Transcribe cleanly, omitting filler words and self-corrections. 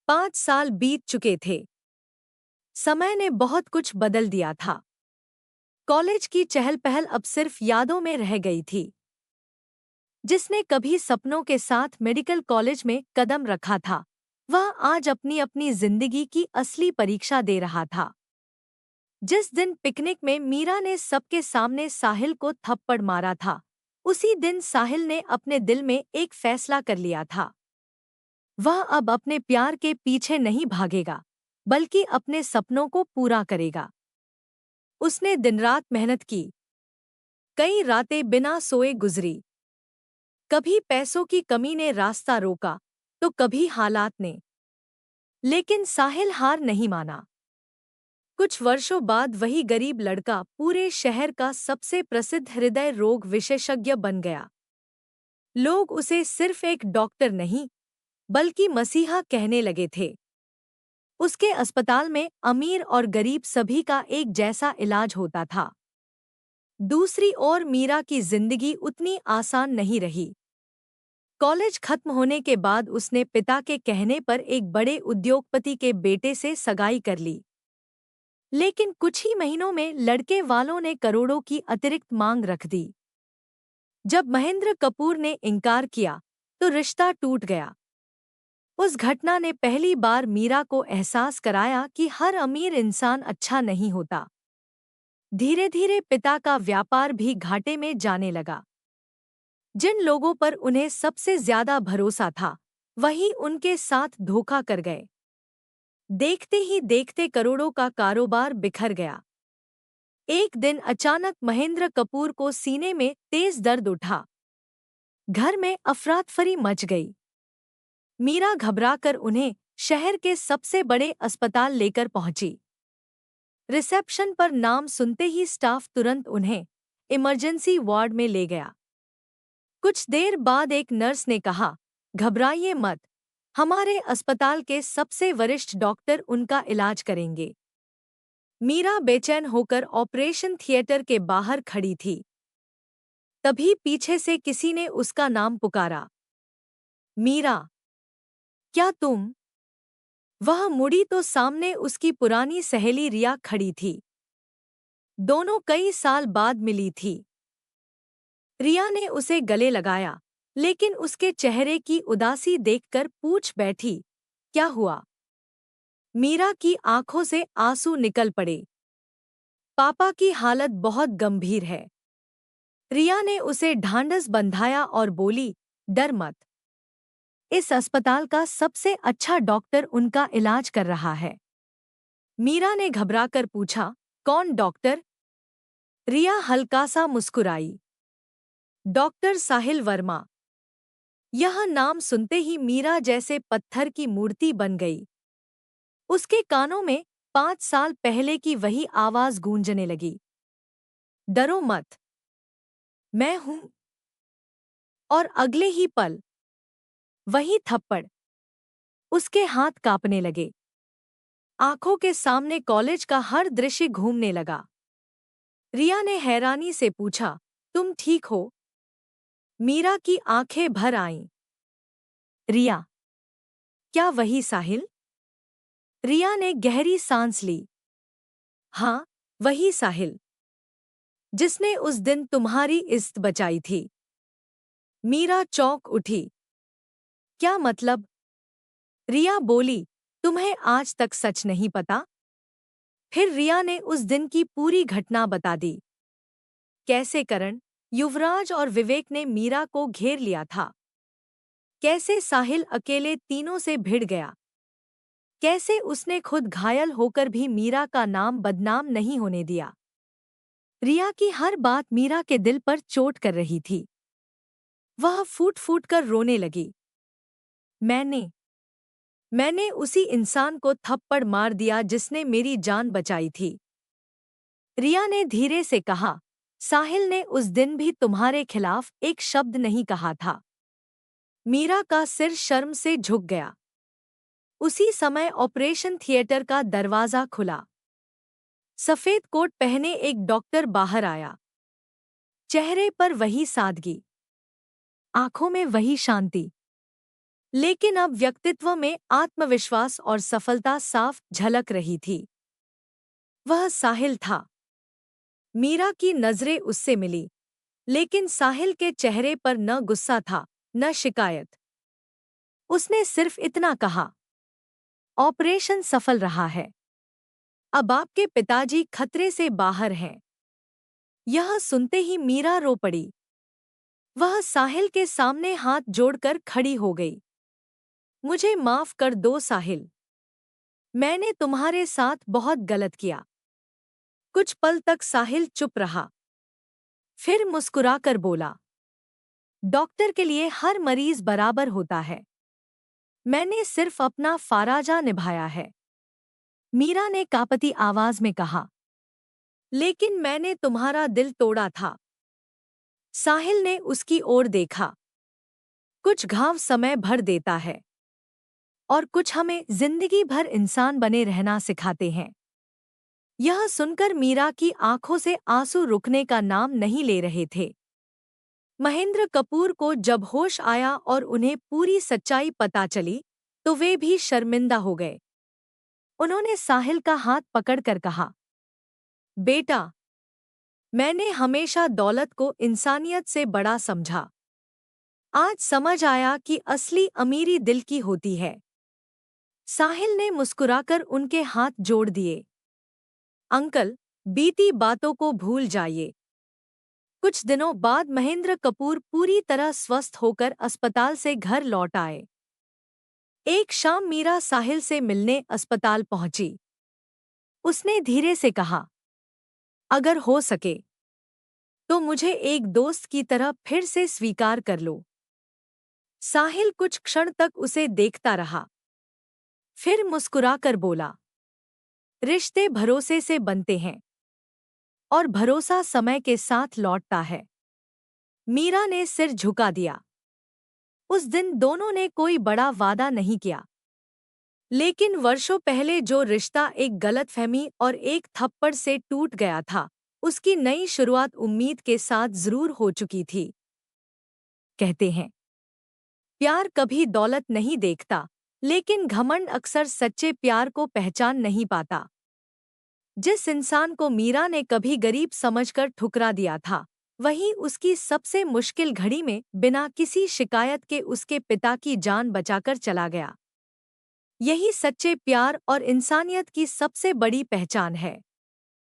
5 साल बीत चुके थे। समय ने बहुत कुछ बदल दिया था। कॉलेज की चहल पहल अब सिर्फ यादों में रह गई थी। जिसने कभी सपनों के साथ मेडिकल कॉलेज में कदम रखा था, वह आज अपनी अपनी जिंदगी की असली परीक्षा दे रहा था। जिस दिन पिकनिक में मीरा ने सबके सामने साहिल को थप्पड़ मारा था, उसी दिन साहिल ने अपने दिल में एक फैसला कर लिया था। वह अब अपने प्यार के पीछे नहीं भागेगा, बल्कि अपने सपनों को पूरा करेगा। उसने दिन रात मेहनत की। कई रातें बिना सोए गुजरी। कभी पैसों की कमी ने रास्ता रोका, तो कभी हालात ने। लेकिन साहिल हार नहीं माना। कुछ वर्षों बाद वही गरीब लड़का पूरे शहर का सबसे प्रसिद्ध हृदय रोग विशेषज्ञ बन गया। लोग उसे सिर्फ एक डॉक्टर नहीं, बल्कि मसीहा कहने लगे थे। उसके अस्पताल में अमीर और गरीब सभी का एक जैसा इलाज होता था। दूसरी ओर मीरा की जिंदगी उतनी आसान नहीं रही। कॉलेज खत्म होने के बाद उसने पिता के कहने पर एक बड़े उद्योगपति के बेटे से सगाई कर ली। लेकिन कुछ ही महीनों में लड़के वालों ने करोड़ों की अतिरिक्त मांग रख दी। जब महेंद्र कपूर ने इनकार किया, तो रिश्ता टूट गया। उस घटना ने पहली बार मीरा को एहसास कराया कि हर अमीर इंसान अच्छा नहीं होता। धीरे धीरे पिता का व्यापार भी घाटे में जाने लगा। जिन लोगों पर उन्हें सबसे ज्यादा भरोसा था, वही उनके साथ धोखा कर गए। देखते ही देखते करोड़ों का कारोबार बिखर गया। एक दिन अचानक महेंद्र कपूर को सीने में तेज दर्द उठा। घर में अफरातफरी मच गई। मीरा घबराकर उन्हें शहर के सबसे बड़े अस्पताल लेकर पहुंची। रिसेप्शन पर नाम सुनते ही स्टाफ तुरंत उन्हें इमरजेंसी वार्ड में ले गया। कुछ देर बाद एक नर्स ने कहा, घबराइए मत, हमारे अस्पताल के सबसे वरिष्ठ डॉक्टर उनका इलाज करेंगे। मीरा बेचैन होकर ऑपरेशन थिएटर के बाहर खड़ी थी। तभी पीछे से किसी ने उसका नाम पुकारा, मीरा, क्या तुम? वह मुड़ी तो सामने उसकी पुरानी सहेली रिया खड़ी थी। दोनों कई साल बाद मिली थी। रिया ने उसे गले लगाया, लेकिन उसके चेहरे की उदासी देखकर पूछ बैठी, क्या हुआ? मीरा की आंखों से आंसू निकल पड़े। पापा की हालत बहुत गंभीर है। रिया ने उसे ढांढस बंधाया और बोली, डर मत। इस अस्पताल का सबसे अच्छा डॉक्टर उनका इलाज कर रहा है। मीरा ने घबराकर पूछा, कौन डॉक्टर? रिया हल्का सा मुस्कुराई, डॉक्टर साहिल वर्मा। यह नाम सुनते ही मीरा जैसे पत्थर की मूर्ति बन गई। उसके कानों में 5 साल पहले की वही आवाज गूंजने लगी, डरो मत, मैं हूं। और अगले ही पल वही थप्पड़। उसके हाथ कांपने लगे। आंखों के सामने कॉलेज का हर दृश्य घूमने लगा। रिया ने हैरानी से पूछा, तुम ठीक हो? मीरा की आंखें भर आईं। रिया, क्या वही साहिल? रिया ने गहरी सांस ली। हाँ, वही साहिल, जिसने उस दिन तुम्हारी इज्जत बचाई थी। मीरा चौंक उठी। क्या मतलब? रिया बोली, तुम्हें आज तक सच नहीं पता? फिर रिया ने उस दिन की पूरी घटना बता दी। कैसे करण, युवराज और विवेक ने मीरा को घेर लिया था। कैसे साहिल अकेले तीनों से भिड़ गया। कैसे उसने खुद घायल होकर भी मीरा का नाम बदनाम नहीं होने दिया। रिया की हर बात मीरा के दिल पर चोट कर रही थी। वह फूट फूट कर रोने लगी। मैंने मैंने उसी इंसान को थप्पड़ मार दिया जिसने मेरी जान बचाई थी। रिया ने धीरे से कहा, साहिल ने उस दिन भी तुम्हारे खिलाफ एक शब्द नहीं कहा था। मीरा का सिर शर्म से झुक गया। उसी समय ऑपरेशन थिएटर का दरवाजा खुला। सफेद कोट पहने एक डॉक्टर बाहर आया। चेहरे पर वही सादगी, आंखों में वही शांति। लेकिन अब व्यक्तित्व में आत्मविश्वास और सफलता साफ झलक रही थी। वह साहिल था। मीरा की नजरें उससे मिली, लेकिन साहिल के चेहरे पर न गुस्सा था, न शिकायत। उसने सिर्फ इतना कहा, ऑपरेशन सफल रहा है। अब आपके पिताजी खतरे से बाहर हैं। यह सुनते ही मीरा रो पड़ी। वह साहिल के सामने हाथ जोड़कर खड़ी हो गई। मुझे माफ कर दो साहिल। मैंने तुम्हारे साथ बहुत गलत किया। कुछ पल तक साहिल चुप रहा। फिर मुस्कुराकर बोला, डॉक्टर के लिए हर मरीज बराबर होता है। मैंने सिर्फ अपना फाराजा निभाया है। मीरा ने कांपती आवाज में कहा, लेकिन मैंने तुम्हारा दिल तोड़ा था। साहिल ने उसकी ओर देखा। कुछ घाव समय भर देता है और कुछ हमें जिंदगी भर इंसान बने रहना सिखाते हैं। यह सुनकर मीरा की आंखों से आंसू रुकने का नाम नहीं ले रहे थे। महेंद्र कपूर को जब होश आया और उन्हें पूरी सच्चाई पता चली, तो वे भी शर्मिंदा हो गए। उन्होंने साहिल का हाथ पकड़कर कहा, बेटा, मैंने हमेशा दौलत को इंसानियत से बड़ा समझा। आज समझ आया कि असली अमीरी दिल की होती है। साहिल ने मुस्कुराकर उनके हाथ जोड़ दिए। अंकल, बीती बातों को भूल जाइए। कुछ दिनों बाद महेंद्र कपूर पूरी तरह स्वस्थ होकर अस्पताल से घर लौट आए। एक शाम मीरा साहिल से मिलने अस्पताल पहुंची। उसने धीरे से कहा, अगर हो सके तो मुझे एक दोस्त की तरह फिर से स्वीकार कर लो। साहिल कुछ क्षण तक उसे देखता रहा। फिर मुस्कुराकर बोला, रिश्ते भरोसे से बनते हैं और भरोसा समय के साथ लौटता है। मीरा ने सिर झुका दिया। उस दिन दोनों ने कोई बड़ा वादा नहीं किया, लेकिन वर्षों पहले जो रिश्ता एक गलतफहमी और एक थप्पड़ से टूट गया था, उसकी नई शुरुआत उम्मीद के साथ जरूर हो चुकी थी। कहते हैं, प्यार कभी दौलत नहीं देखता, लेकिन घमंड अक्सर सच्चे प्यार को पहचान नहीं पाता। जिस इंसान को मीरा ने कभी गरीब समझकर ठुकरा दिया था, वही उसकी सबसे मुश्किल घड़ी में बिना किसी शिकायत के उसके पिता की जान बचाकर चला गया। यही सच्चे प्यार और इंसानियत की सबसे बड़ी पहचान है।